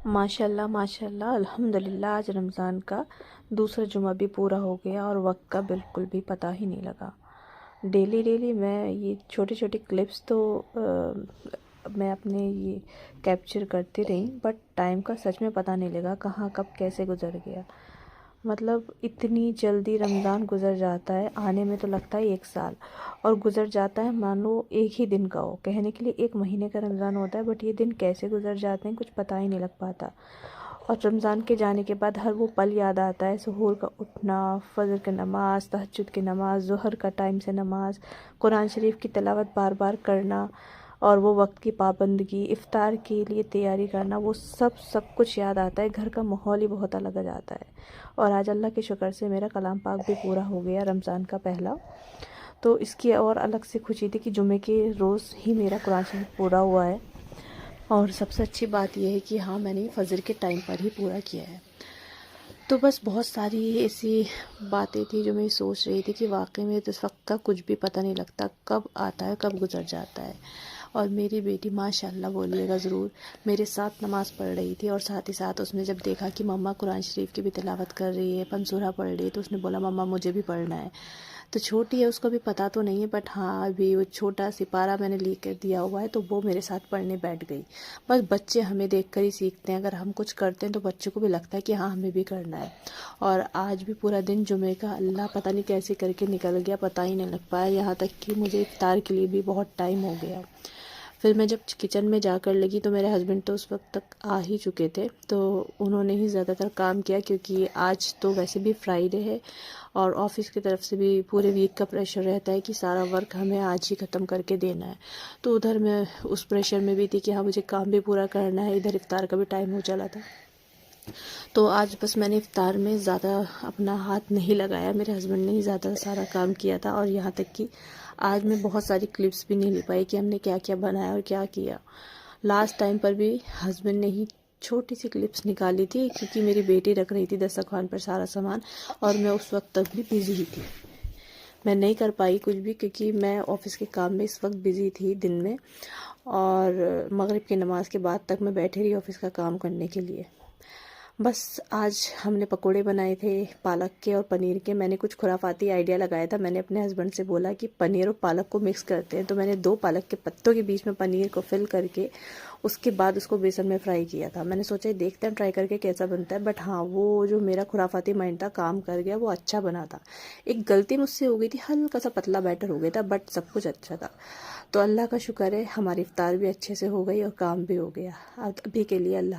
माशाल्लाह माशाल्लाह अल्हम्दुलिल्लाह। आज रमज़ान का दूसरा जुमा भी पूरा हो गया और वक्त का बिल्कुल भी पता ही नहीं लगा। डेली डेली मैं ये छोटे छोटे क्लिप्स तो मैं अपने ये कैप्चर करती रही, बट टाइम का सच में पता नहीं लगा कहाँ कब कैसे गुज़र गया। मतलब इतनी जल्दी रमज़ान गुज़र जाता है, आने में तो लगता है 1 साल, और गुज़र जाता है मान लो एक ही दिन का हो। कहने के लिए 1 महीने का रमज़ान होता है, बट ये दिन कैसे गुज़र जाते हैं कुछ पता ही नहीं लग पाता। और रमज़ान के जाने के बाद हर वो पल याद आता है, सहूर का उठना, फजर की नमाज़, तहज्जुद की नमाज़, ज़ोहर का टाइम से नमाज़, कुरान शरीफ की तिलावत बार बार करना, और वो वक्त की पाबंदगी, इफ़्तार के लिए तैयारी करना, वो सब कुछ याद आता है। घर का माहौल ही बहुत अलग आ जाता है। और आज अल्लाह के शुक्र से मेरा कलाम पाक भी पूरा हो गया, रमज़ान का पहला। तो इसकी और अलग से खुशी थी कि जुमे के रोज़ ही मेरा कुरान शरीफ पूरा हुआ है। और सबसे अच्छी बात यह है कि हाँ, मैंने फ़जर के टाइम पर ही पूरा किया है। तो बस बहुत सारी ऐसी बातें थी जो मैं सोच रही थी कि वाकई में तो इस वक्त का कुछ भी पता नहीं लगता, कब आता है कब गुज़र जाता है। और मेरी बेटी माशाल्लाह बोलिएगा ज़रूर, मेरे साथ नमाज़ पढ़ रही थी, और साथ ही साथ उसने जब देखा कि मम्मा कुरान शरीफ की भी तिलावत कर रही है, पंसूरा पढ़ रही है, तो उसने बोला मम्मा मुझे भी पढ़ना है। तो छोटी है, उसको भी पता तो नहीं है, बट हाँ अभी वो छोटा सिपारा मैंने लिख कर दिया हुआ है, तो वो मेरे साथ पढ़ने बैठ गई। बस बच्चे हमें देखकर ही सीखते हैं, अगर हम कुछ करते हैं तो बच्चों को भी लगता है कि हाँ हमें भी करना है। और आज भी पूरा दिन जुमे का अल्लाह पता नहीं कैसे करके निकल गया, पता ही नहीं लग पाया, यहाँ तक कि मुझे इफ्तार के लिए भी बहुत टाइम हो गया। फिर मैं जब किचन में जाकर लगी तो मेरे हस्बैंड तो उस वक्त तक आ ही चुके थे, तो उन्होंने ही ज़्यादातर काम किया, क्योंकि आज तो वैसे भी फ्राइडे है और ऑफिस की तरफ से भी पूरे वीक का प्रेशर रहता है कि सारा वर्क हमें आज ही ख़त्म करके देना है। तो उधर मैं उस प्रेशर में भी थी कि हाँ मुझे काम भी पूरा करना है, इधर इफ्तार का भी टाइम हो चला था। तो आज बस मैंने इफ्तार में ज़्यादा अपना हाथ नहीं लगाया, मेरे हस्बैंड ने ही ज़्यादा सारा काम किया था। और यहाँ तक कि आज मैं बहुत सारी क्लिप्स भी नहीं ले पाई कि हमने क्या क्या बनाया और क्या किया। लास्ट टाइम पर भी हस्बैंड ने ही छोटी सी क्लिप्स निकाली थी, क्योंकि मेरी बेटी रख रही थी दस्तरखान पर सारा सामान, और मैं उस वक्त तक भी बिज़ी ही थी। मैं नहीं कर पाई कुछ भी, क्योंकि मैं ऑफिस के काम में इस वक्त बिज़ी थी दिन में, और मगरिब की नमाज़ के बाद तक मैं बैठी रही ऑफिस का काम करने के लिए। बस आज हमने पकोड़े बनाए थे पालक के और पनीर के। मैंने कुछ खुराफाती आइडिया लगाया था, मैंने अपने हस्बैंड से बोला कि पनीर और पालक को मिक्स करते हैं, तो मैंने 2 पालक के पत्तों के बीच में पनीर को फिल करके उसके बाद उसको बेसन में फ्राई किया था। मैंने सोचा देखते हैं ट्राई करके कैसा बनता है, बट हाँ वो जो मेरा खुराफाती माइंड था काम कर गया, वो अच्छा बना था। एक गलती मुझसे हो गई थी, हल्का सा पतला बैटर हो गया था, बट सब कुछ अच्छा था। तो अल्लाह का शुक्र है हमारी इफ्तार भी अच्छे से हो गई और काम भी हो गया। अब अभी के लिए अल्लाह।